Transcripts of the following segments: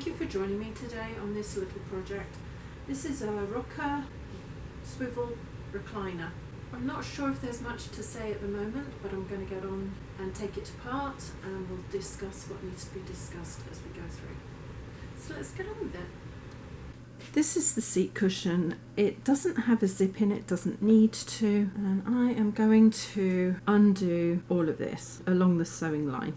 you for joining me today on this little project. This is a rocker swivel recliner. I'm not sure if there's much to say at the moment, but I'm going to get on and take it apart and we'll discuss what needs to be discussed as we go through. So let's get on with it. This is the seat cushion. It doesn't have a zip in it, doesn't need to, and I am going to undo all of this along the sewing line.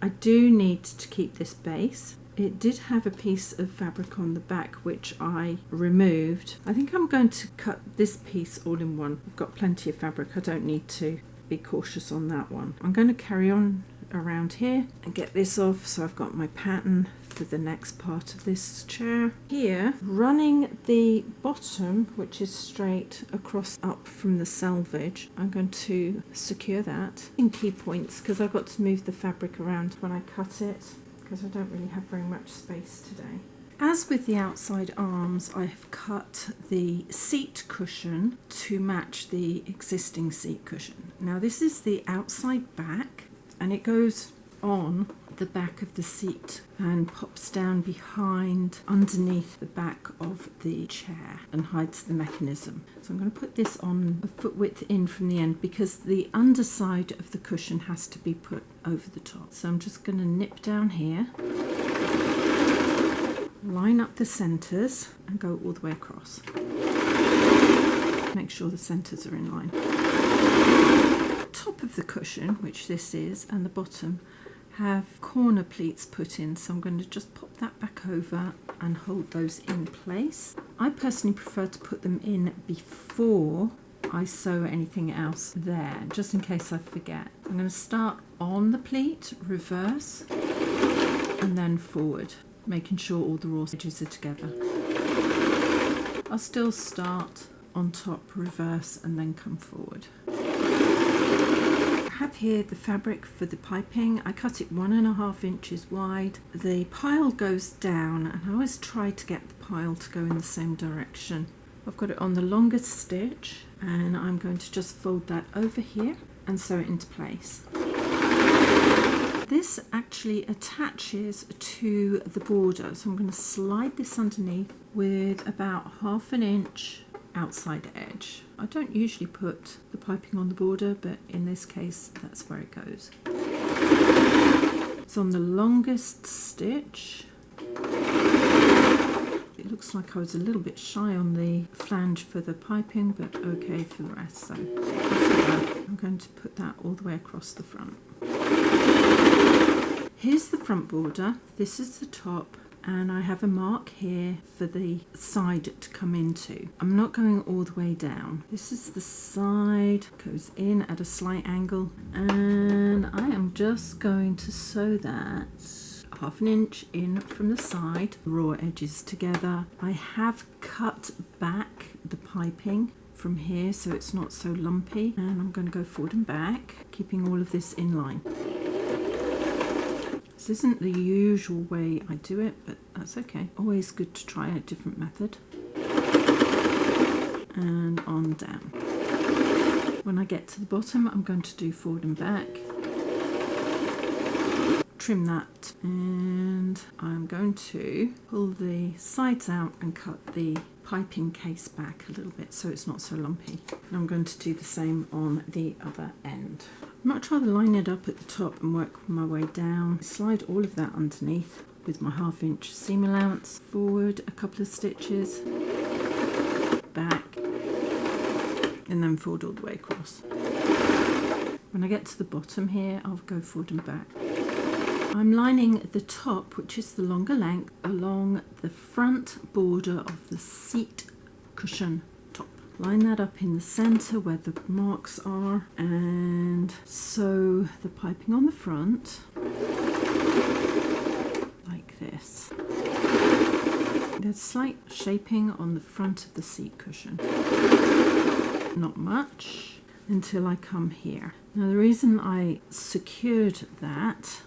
I do need to keep this base. It did have a piece of fabric on the back which I removed. I think I'm going to cut this piece all in one. I've got plenty of fabric, I don't need to be cautious on that one. I'm going to carry on around here and get this off, so I've got my pattern for the next part of this chair. Here, running the bottom, which is straight across up from the selvage, I'm going to secure that in key points because I've got to move the fabric around when I cut it, because I don't really have very much space today. As with the outside arms, I have cut the seat cushion to match the existing seat cushion. Now this is the outside back and it goes on the back of the seat and pops down behind underneath the back of the chair and hides the mechanism. So I'm going to put this on a foot width in from the end because the underside of the cushion has to be put over the top. So I'm just going to nip down here, line up the centres and go all the way across. Make sure the centres are in line. Top of the cushion, which this is, and the bottom have corner pleats put in, so I'm going to just pop that back over and hold those in place. I personally prefer to put them in before I sew anything else there, just in case I forget. I'm going to start on the pleat, reverse, and then forward, making sure all the raw edges are together. I'll still start on top, reverse, and then come forward. I have here the fabric for the piping. I cut it 1.5 inches wide. The pile goes down and I always try to get the pile to go in the same direction. I've got it on the longest stitch and I'm going to just fold that over here and sew it into place. This actually attaches to the border, so I'm going to slide this underneath with about 1/2 inch outside edge. I don't usually put the piping on the border, but in this case that's where it goes. It's on the longest stitch. It looks like I was a little bit shy on the flange for the piping, but okay for the rest. So I'm going to put that all the way across the front. Here's the front border, this is the top, and I have a mark here for the side to come into. I'm not going all the way down. This is the side, goes in at a slight angle, and I am just going to sew that 1/2 inch in from the side, raw edges together. I have cut back the piping from here so it's not so lumpy, and I'm going to go forward and back, keeping all of this in line. This isn't the usual way I do it, but that's okay. Always good to try a different method. And on down. When I get to the bottom, I'm going to do forward and back. Trim that, and I'm going to pull the sides out and cut the piping case back a little bit so it's not so lumpy. And I'm going to do the same on the other end. I might try to line it up at the top and work my way down. Slide all of that underneath with my 1/2 inch seam allowance. Forward a couple of stitches, back, and then forward all the way across. When I get to the bottom here, I'll go forward and back. I'm lining the top, which is the longer length, along the front border of the seat cushion top. Line that up in the center where the marks are and sew the piping on the front like this. There's slight shaping on the front of the seat cushion. Not much until I come here. Now the reason I secured that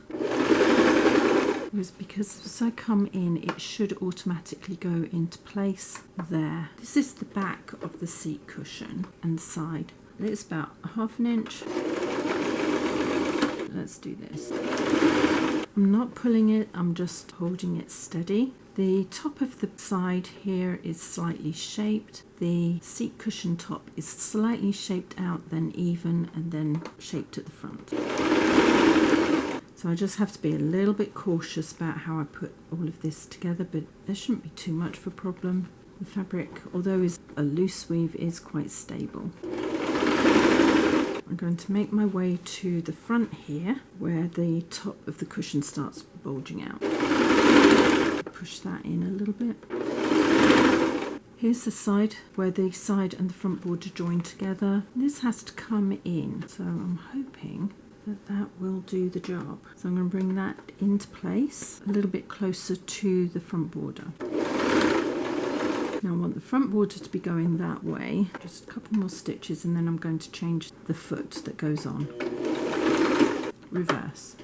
was because as I come in it should automatically go into place there. This is the back of the seat cushion and the side. It's about 1/2 inch. Let's do this. I'm not pulling it, I'm just holding it steady. The top of the side here is slightly shaped. The seat cushion top is slightly shaped out, then even, and then shaped at the front. So I just have to be a little bit cautious about how I put all of this together, but there shouldn't be too much of a problem. The fabric, although is a loose weave, is quite stable. I'm going to make my way to the front here, where the top of the cushion starts bulging out. Push that in a little bit. Here's the side where the side and the front border join together. This has to come in, so I'm hoping that will do the job. So I'm going to bring that into place a little bit closer to the front border. Now I want the front border to be going that way. Just a couple more stitches and then I'm going to change the foot that goes on. Reverse.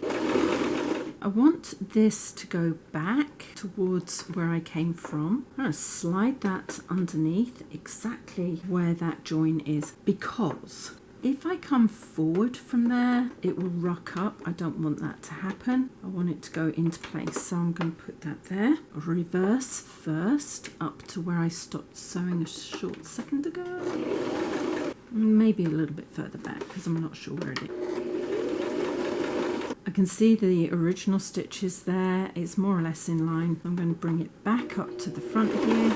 I want this to go back towards where I came from. I'm going to slide that underneath exactly where that join is, because if I come forward from there, it will rock up. I don't want that to happen. I want it to go into place. So I'm going to put that there. Reverse first up to where I stopped sewing a short second ago. Maybe a little bit further back because I'm not sure where it is. I can see the original stitches there. It's more or less in line. I'm going to bring it back up to the front here.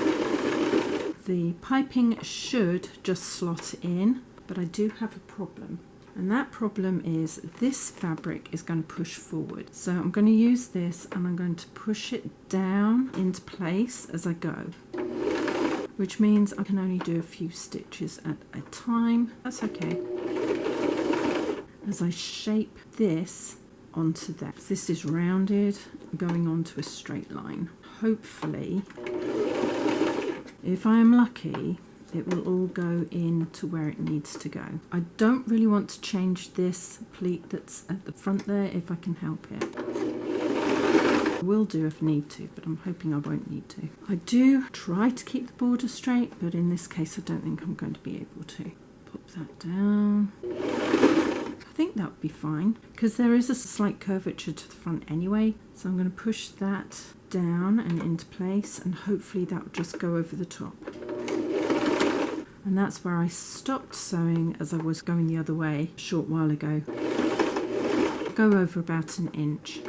The piping should just slot in, but I do have a problem. And that problem is this fabric is going to push forward. So I'm going to use this and I'm going to push it down into place as I go, which means I can only do a few stitches at a time. That's okay. As I shape this onto that. This is rounded, going onto a straight line. Hopefully, if I am lucky, it will all go into where it needs to go. I don't really want to change this pleat that's at the front there if I can help it. I will do if need to, but I'm hoping I won't need to. I do try to keep the border straight, but in this case I don't think I'm going to be able to. Pop that down. I think that would be fine because there is a slight curvature to the front anyway, so I'm going to push that down and into place, and hopefully that will just go over the top. And that's where I stopped sewing as I was going the other way a short while ago. Go over about an inch.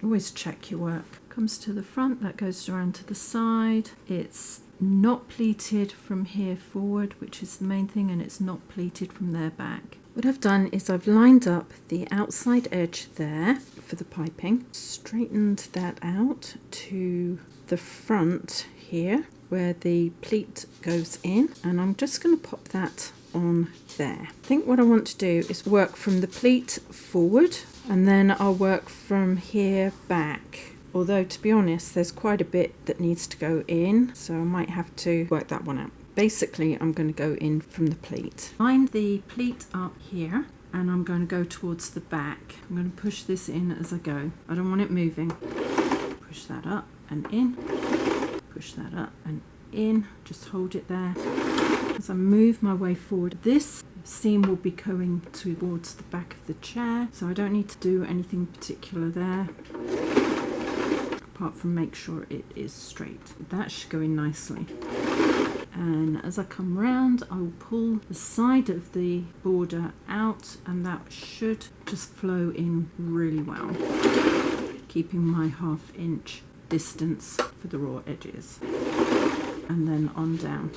Always check your work. Comes to the front, that goes around to the side. It's not pleated from here forward, which is the main thing, and it's not pleated from there back. What I've done is I've lined up the outside edge there for the piping, straightened that out to the front here where the pleat goes in, and I'm just going to pop that on there. I think what I want to do is work from the pleat forward, and then I'll work from here back. Although, to be honest, there's quite a bit that needs to go in, so I might have to work that one out. Basically, I'm going to go in from the pleat. Line the pleat up here, and I'm going to go towards the back. I'm going to push this in as I go. I don't want it moving. Push that up and in. Push that up and in. Just hold it there. As I move my way forward, this seam will be going towards the back of the chair, so I don't need to do anything particular there, apart from make sure it is straight. That should go in nicely. And as I come round, I will pull the side of the border out, and that should just flow in really well, keeping my 1/2 inch distance for the raw edges. And then on down.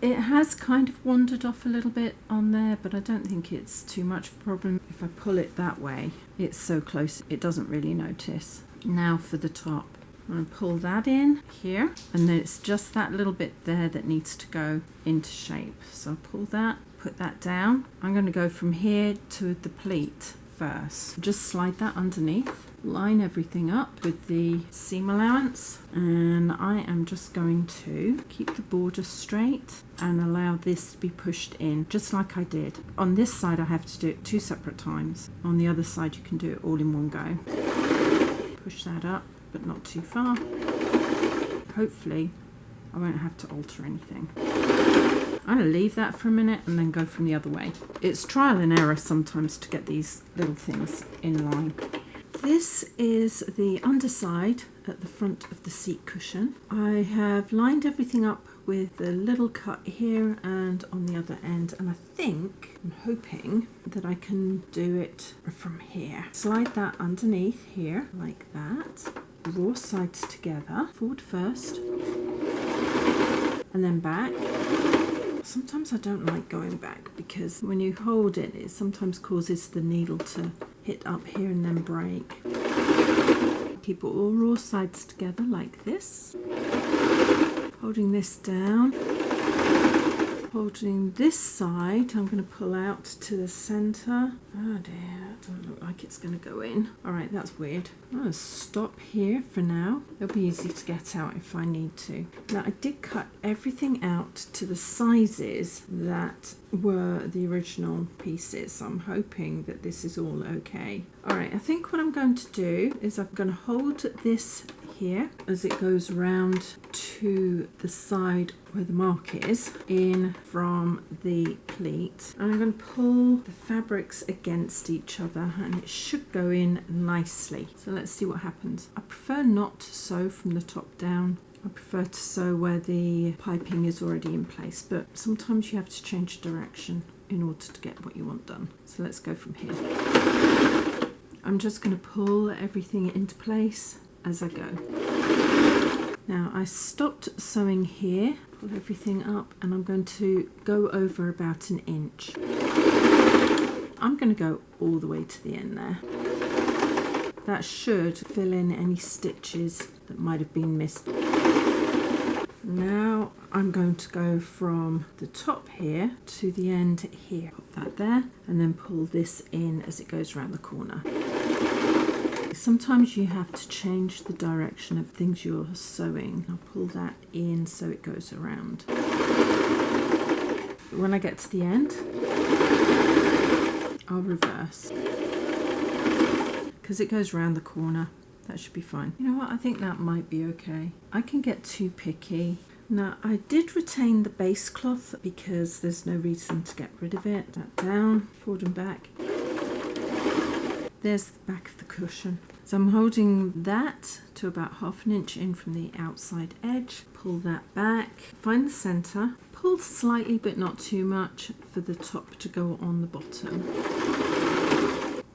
It has kind of wandered off a little bit on there, but I don't think it's too much of a problem. If I pull it that way, it's so close it doesn't really notice. Now for the top. I'm going to pull that in here, and then it's just that little bit there that needs to go into shape. So I'll pull that, put that down. I'm going to go from here to the pleat first. Just slide that underneath, line everything up with the seam allowance, and I am just going to keep the border straight and allow this to be pushed in, just like I did. On this side I have to do it 2 separate times. On the other side you can do it all in one go. Push that up, but not too far. Hopefully I won't have to alter anything. I'm going to leave that for a minute and then go from the other way. It's trial and error sometimes to get these little things in line. This is the underside at the front of the seat cushion. I have lined everything up with a little cut here and on the other end, and I'm hoping that I can do it from here. Slide that underneath here like that. Raw sides together, forward first and then back. Sometimes I don't like going back because when you hold it, it sometimes causes the needle to hit up here and then break. Keep all raw sides together like this. Holding this down. Holding this side, I'm going to pull out to the centre. Oh dear, that doesn't look like it's going to go in. Alright, that's weird. I'm going to stop here for now. It'll be easy to get out if I need to. Now, I did cut everything out to the sizes that were the original pieces. So I'm hoping that this is all okay. Alright, I think what I'm going to do is I'm going to hold this here as it goes round to the side where the mark is in from the pleat. I'm going to pull the fabrics against each other and it should go in nicely. So let's see what happens. I prefer not to sew from the top down. I prefer to sew where the piping is already in place, but sometimes you have to change direction in order to get what you want done. So let's go from here. I'm just going to pull everything into place as I go. Now I stopped sewing here, pull everything up, and I'm going to go over about an inch. I'm going to go all the way to the end there. That should fill in any stitches that might have been missed. Now I'm going to go from the top here to the end here. Put that there and then pull this in as it goes around the corner. Sometimes you have to change the direction of things you're sewing. I'll pull that in so it goes around. But when I get to the end, I'll reverse. Because it goes around the corner, that should be fine. You know what, I think that might be okay. I can get too picky. Now, I did retain the base cloth because there's no reason to get rid of it. That down, forward and back. There's the back of the cushion. So I'm holding that to about 1/2 inch in from the outside edge. Pull that back, find the center, pull slightly but not too much for the top to go on the bottom.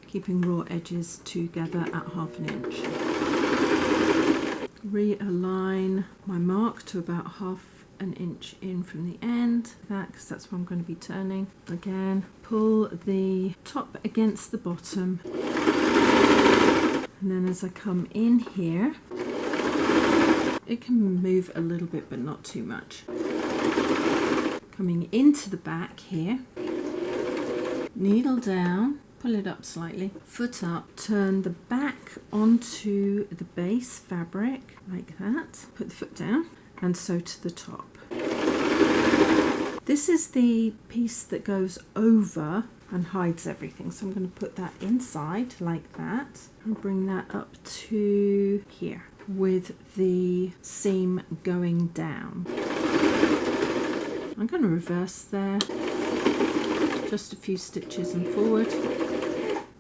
Keeping raw edges together at 1/2 inch. Realign my mark to about 1/2 inch in from the end, because that's what I'm going to be turning. Again, pull the top against the bottom, and then as I come in here, it can move a little bit but not too much. Coming into the back here, needle down, pull it up slightly, foot up, turn the back onto the base fabric like that, put the foot down and sew to the top. This is the piece that goes over and hides everything, so I'm going to put that inside like that and bring that up to here with the seam going down. I'm going to reverse there, just a few stitches and forward,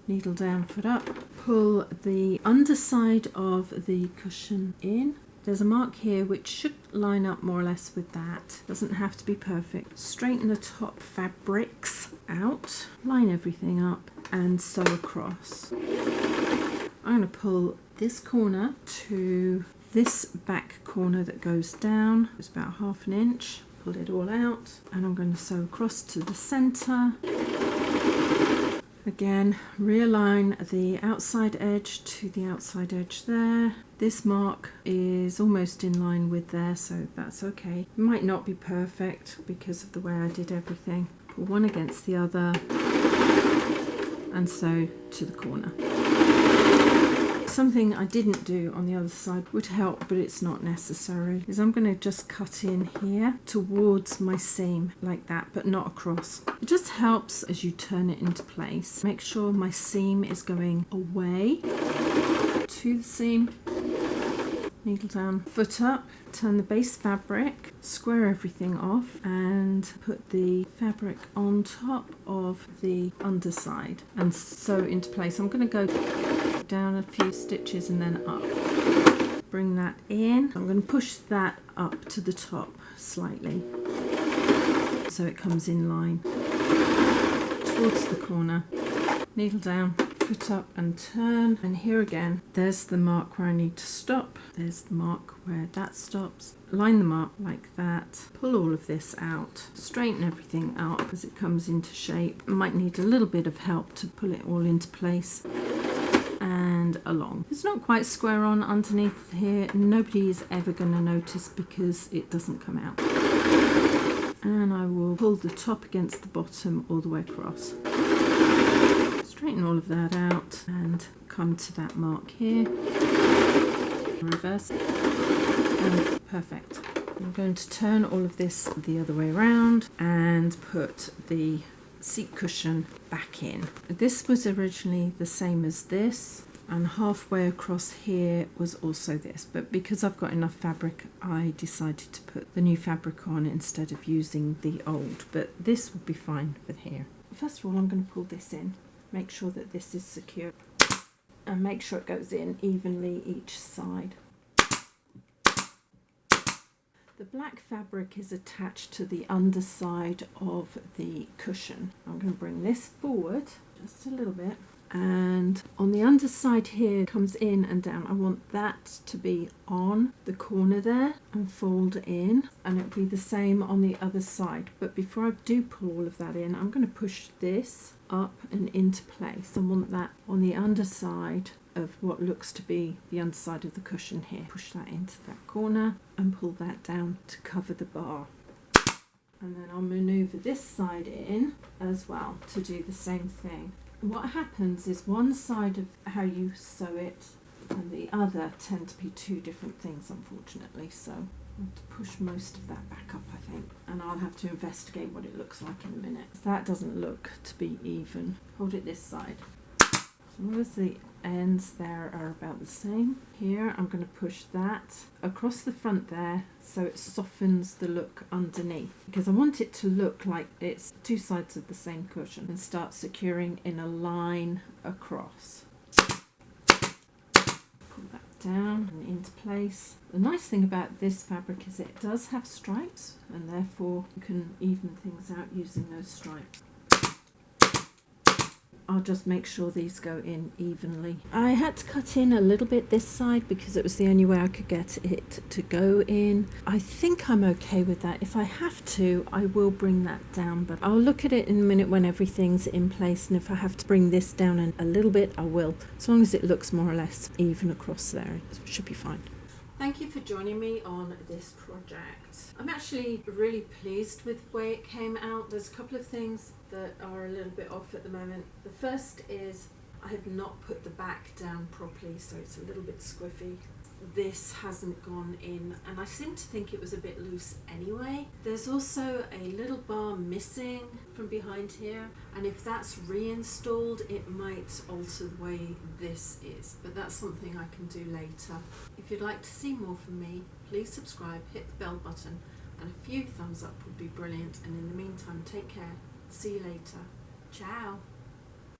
needle down, foot up, pull the underside of the cushion in. There's a mark here which should line up more or less with that. Doesn't have to be perfect. Straighten the top fabrics out, line everything up and sew across. I'm going to pull this corner to this back corner that goes down. It's about 1/2 inch. Pull it all out and I'm going to sew across to the center. Again, realign the outside edge to the outside edge there. This mark is almost in line with there, so that's okay. It might not be perfect because of the way I did everything. Pull one against the other and sew to the corner. Something I didn't do on the other side would help, but it's not necessary, is I'm going to just cut in here towards my seam like that, but not across. It just helps as you turn it into place. Make sure my seam is going away to the seam. needle down, foot up, turn the base fabric, square everything off and put the fabric on top of the underside and sew into place. I'm going to go down a few stitches and then up. Bring that in. I'm going to push that up to the top slightly so it comes in line towards the corner. Needle down, foot up and turn, and here again there's the mark where I need to stop, there's the mark where that stops. Line the mark like that, pull all of this out, straighten everything out as it comes into shape. Might need a little bit of help to pull it all into place and along. It's not quite square on underneath here, nobody is ever going to notice because it doesn't come out. And I will pull the top against the bottom all the way across. Straighten all of that out and come to that mark here. Reverse. And perfect. I'm going to turn all of this the other way around and put the seat cushion back in. This was originally the same as this, and halfway across here was also this, but because I've got enough fabric I decided to put the new fabric on instead of using the old, but this will be fine with here. First of all, I'm going to pull this in, make sure that this is secure and make sure it goes in evenly each side. The black fabric is attached to the underside of the cushion. I'm going to bring this forward just a little bit, and on the underside here comes in and down. I want that to be on the corner there and fold in, and it'll be the same on the other side. But before I do pull all of that in, I'm going to push this up and into place. I want that on the underside of what looks to be the underside of the cushion here. Push that into that corner and pull that down to cover the bar. And then I'll maneuver this side in as well to do the same thing. What happens is one side of how you sew it and the other tend to be two different things, unfortunately, so I'll have to push most of that back up, I think, and I'll have to investigate what it looks like in a minute. That doesn't look to be even. Hold it this side. As long as the ends there are about the same. Here I'm going to push that across the front there so it softens the look underneath, because I want it to look like it's two sides of the same cushion, and start securing in a line across. Pull that down and into place. The nice thing about this fabric is it does have stripes, and therefore you can even things out using those stripes. I'll just make sure these go in evenly. I had to cut in a little bit this side because it was the only way I could get it to go in. I think I'm okay with that. If I have to, I will bring that down, but I'll look at it in a minute when everything's in place, and if I have to bring this down a little bit, I will. As long as it looks more or less even across there, it should be fine. Thank you for joining me on this project. I'm actually really pleased with the way it came out. There's a couple of things that are a little bit off at the moment. The first is I have not put the back down properly, so it's a little bit squiffy. This hasn't gone in, and I seem to think it was a bit loose anyway. There's also a little bar missing from behind here, and if that's reinstalled it might alter the way this is, but that's something I can do later. If you'd like to see more from me, please subscribe, hit the bell button, and a few thumbs up would be brilliant, and in the meantime, take care. See you later. Ciao.